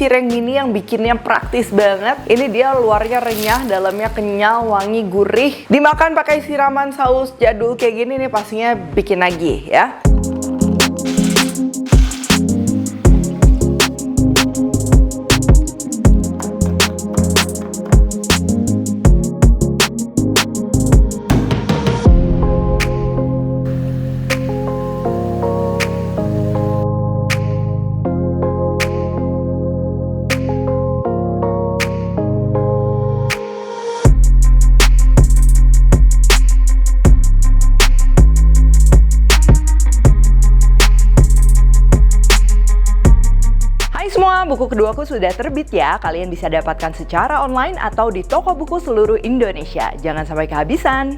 cireng mini yang bikinnya praktis banget. Ini dia luarnya renyah, dalamnya kenyal, wangi, gurih. Dimakan pakai siraman saus jadul kayak gini nih pastinya bikin nagih ya. Buku keduaku sudah terbit ya, kalian bisa dapatkan secara online atau di toko buku seluruh Indonesia. Jangan sampai kehabisan.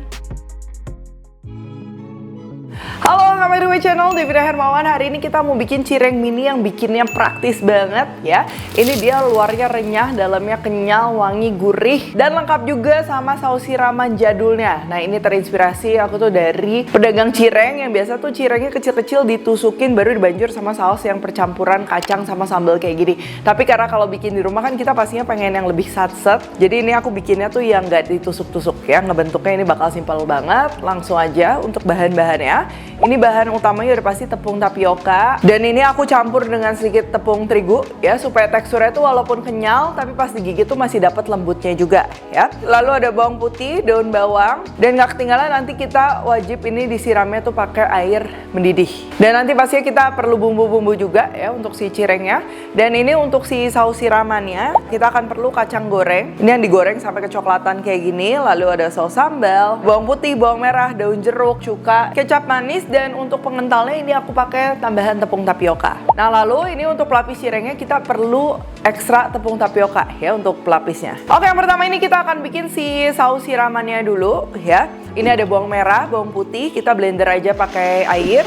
Halo, Kamer Channel, Devina Hermawan. Hari ini kita mau bikin cireng mini yang bikinnya praktis banget ya. Ini dia luarnya renyah, dalamnya kenyal, wangi, gurih, dan lengkap juga sama saus siraman jadulnya. Nah, ini terinspirasi aku tuh dari pedagang cireng yang biasa tuh cirengnya kecil-kecil ditusukin baru dibanjur sama saus yang percampuran kacang sama sambal kayak gini. Tapi karena kalau bikin di rumah kan kita pastinya pengen yang lebih satset. Jadi ini aku bikinnya tuh yang nggak ditusuk-tusuk ya. Ngebentuknya ini bakal simpel banget. Langsung aja untuk bahan-bahannya. Ini bahan utamanya udah pasti tepung tapioka, dan ini aku campur dengan sedikit tepung terigu ya, supaya teksturnya tuh walaupun kenyal tapi pas digigit tuh masih dapat lembutnya juga ya. Lalu ada bawang putih, daun bawang, dan gak ketinggalan nanti kita wajib ini disiramnya tuh pakai air mendidih. Dan nanti pastinya kita perlu bumbu-bumbu juga ya untuk si cirengnya. Dan ini untuk si saus siramannya kita akan perlu kacang goreng. Ini yang digoreng sampai kecoklatan kayak gini. Lalu ada saus sambal, bawang putih, bawang merah, daun jeruk, cuka, kecap manis. Dan untuk pengentalnya ini aku pakai tambahan tepung tapioka. Nah, lalu ini untuk pelapis cirengnya kita perlu ekstra tepung tapioka ya untuk pelapisnya. Oke, yang pertama ini kita akan bikin si saus siramannya dulu ya. Ini ada bawang merah, bawang putih, kita blender aja pakai air.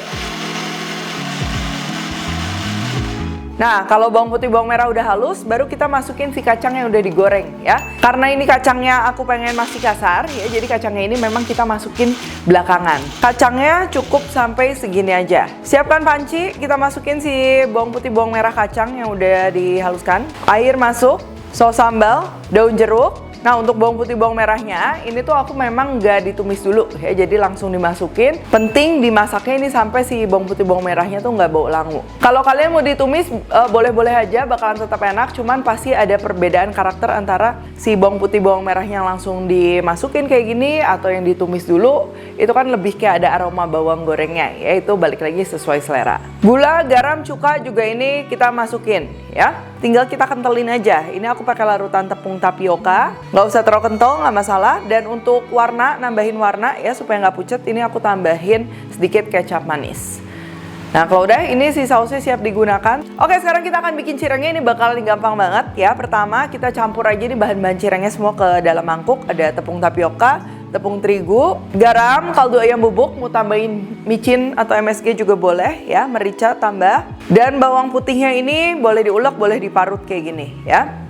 Nah, kalau bawang putih, bawang merah udah halus, baru kita masukin si kacang yang udah digoreng ya. Karena ini kacangnya aku pengen masih kasar ya, jadi kacangnya ini memang kita masukin belakangan. Kacangnya cukup sampai segini aja. Siapkan panci, kita masukin si bawang putih, bawang merah, kacang yang udah dihaluskan. Air masuk, saus sambal, daun jeruk. Nah, untuk bawang putih, bawang merahnya, ini tuh aku memang nggak ditumis dulu ya, jadi langsung dimasukin. Penting dimasaknya ini sampai si bawang putih, bawang merahnya tuh nggak bau langu. Kalau kalian mau ditumis, boleh-boleh aja, bakalan tetap enak. Cuman pasti ada perbedaan karakter antara si bawang putih, bawang merahnya yang langsung dimasukin kayak gini atau yang ditumis dulu. Itu kan lebih kayak ada aroma bawang gorengnya ya, itu balik lagi sesuai selera. Gula, garam, cuka juga ini kita masukin ya. Tinggal kita kentelin aja. Ini aku pakai larutan tepung tapioka. Nggak usah terlalu kental, nggak masalah. Dan untuk warna, nambahin warna ya supaya nggak pucet. Ini aku tambahin sedikit kecap manis. Nah, kalau udah ini si sausnya siap digunakan. Oke, sekarang kita akan bikin cirengnya. Ini bakalan gampang banget ya. Pertama kita campur aja nih bahan-bahan cirengnya semua ke dalam mangkuk. Ada tepung tapioka, tepung terigu, garam, kaldu ayam bubuk, mau tambahin micin atau MSG juga boleh ya, merica tambah. Dan bawang putihnya ini boleh diulek, boleh diparut kayak gini ya.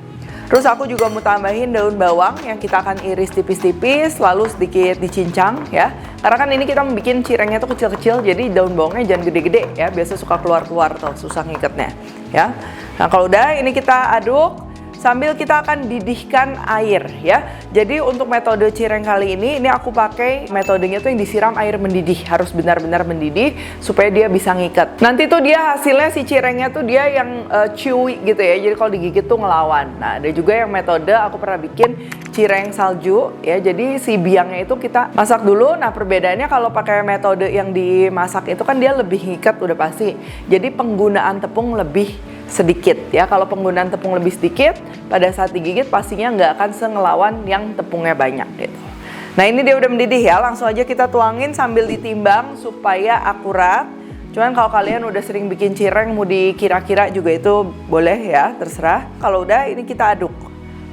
Terus aku juga mau tambahin daun bawang yang kita akan iris tipis-tipis, lalu sedikit dicincang ya. Karena kan ini kita bikin cirengnya tuh kecil-kecil, jadi daun bawangnya jangan gede-gede ya, biasa suka keluar-keluar tuh, susah ngiketnya ya. Nah, kalau udah ini kita aduk sambil kita akan didihkan air ya. Jadi untuk metode cireng kali ini aku pakai metodenya tuh yang disiram air mendidih. Harus benar-benar mendidih supaya dia bisa ngikat. Nanti tuh dia hasilnya si cirengnya tuh dia yang chewy gitu ya. Jadi kalau digigit tuh ngelawan. Nah, ada juga yang metode aku pernah bikin cireng salju ya. Jadi si biangnya itu kita masak dulu. Nah, perbedaannya kalau pakai metode yang dimasak itu kan dia lebih ngikat udah pasti. Jadi penggunaan tepung lebih sedikit ya. Kalau penggunaan tepung lebih sedikit, pada saat digigit pastinya nggak akan sengelawan yang tepungnya banyak gitu. Nah, ini dia udah mendidih ya, langsung aja kita tuangin sambil ditimbang supaya akurat. Cuman kalau kalian udah sering bikin cireng mau dikira-kira juga itu boleh ya, terserah. Kalau udah ini kita aduk.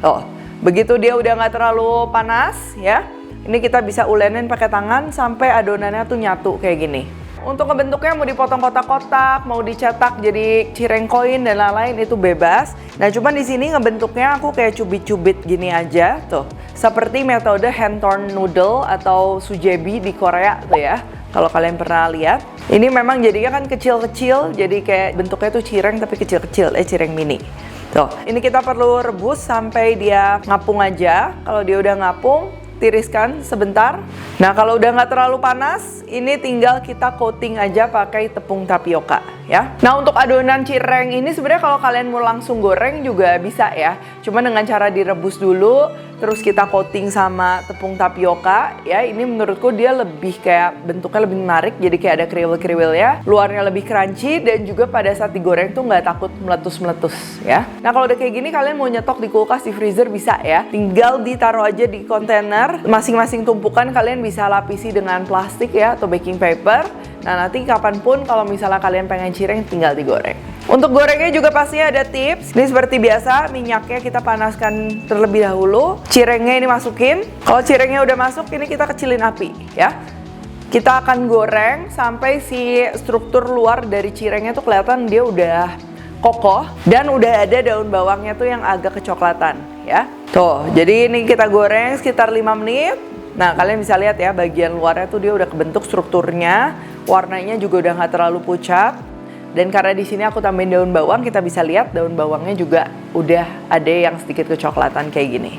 Oh, begitu dia udah nggak terlalu panas ya, ini kita bisa ulenin pakai tangan sampai adonannya tuh nyatu kayak gini. Untuk ngebentuknya mau dipotong kotak-kotak, mau dicetak jadi cireng koin dan lain-lain itu bebas. Nah, cuman di sini ngebentuknya aku kayak cubit-cubit gini aja tuh. Seperti metode hand torn noodle atau sujebi di Korea tuh ya. Kalau kalian pernah lihat, ini memang jadinya kan kecil-kecil, jadi kayak bentuknya tuh cireng tapi kecil-kecil, cireng mini. Tuh, ini kita perlu rebus sampai dia ngapung aja. Kalau dia udah ngapung, tiriskan sebentar. Nah, kalau udah nggak terlalu panas, ini tinggal kita coating aja pakai tepung tapioka ya. Nah, untuk adonan cireng ini sebenarnya kalau kalian mau langsung goreng juga bisa ya. Cuma dengan cara direbus dulu, terus kita coating sama tepung tapioka ya. Ini menurutku dia lebih kayak bentuknya lebih menarik, jadi kayak ada kriwil-kriwil ya. Luarnya lebih crunchy dan juga pada saat digoreng tuh nggak takut meletus-meletus ya. Nah, kalau udah kayak gini kalian mau nyetok di kulkas, di freezer bisa ya. Tinggal ditaruh aja di kontainer. Masing-masing tumpukan kalian bisa lapisi dengan plastik ya atau baking paper. Nah, nanti kapanpun kalau misalnya kalian pengen cireng tinggal digoreng. Untuk gorengnya juga pastinya ada tips. Ini seperti biasa, minyaknya kita panaskan terlebih dahulu. Cirengnya ini masukin. Kalau cirengnya udah masuk, ini kita kecilin api ya. Kita akan goreng sampai si struktur luar dari cirengnya tuh kelihatan dia udah kokoh dan udah ada daun bawangnya tuh yang agak kecoklatan ya. Tuh, jadi ini kita goreng sekitar 5 menit. Nah, kalian bisa lihat ya bagian luarnya tuh dia udah kebentuk strukturnya, warnanya juga udah nggak terlalu pucat. Dan karena di sini aku tambahin daun bawang, kita bisa lihat daun bawangnya juga udah ada yang sedikit kecoklatan kayak gini.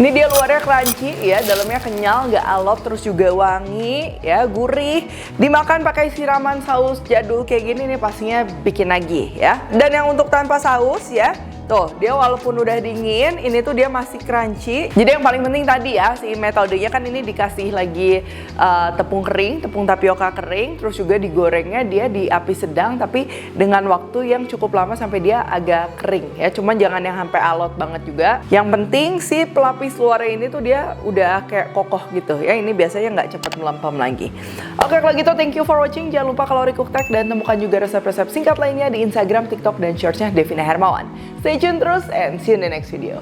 Ini dia luarnya crunchy ya, dalamnya kenyal, nggak alot, terus juga wangi ya, gurih. Dimakan pakai siraman saus jadul kayak gini nih pastinya bikin nagih ya. Dan yang untuk tanpa saus ya, tuh dia walaupun udah dingin, ini tuh dia masih crunchy. Jadi yang paling penting tadi ya, si metodenya kan ini dikasih lagi tepung kering, tepung tapioka kering, terus juga digorengnya dia di api sedang tapi dengan waktu yang cukup lama sampai dia agak kering ya. Cuman jangan yang sampai alot banget juga. Yang penting si pelapis luarnya ini tuh dia udah kayak kokoh gitu ya. Ini biasanya nggak cepat melempem lagi. Oke, kalau gitu thank you for watching. Jangan lupa Kalori Cook Tech dan temukan juga resep-resep singkat lainnya di Instagram, TikTok, dan Shortsnya Devina Hermawan. Stay tune terus and see you in the next video.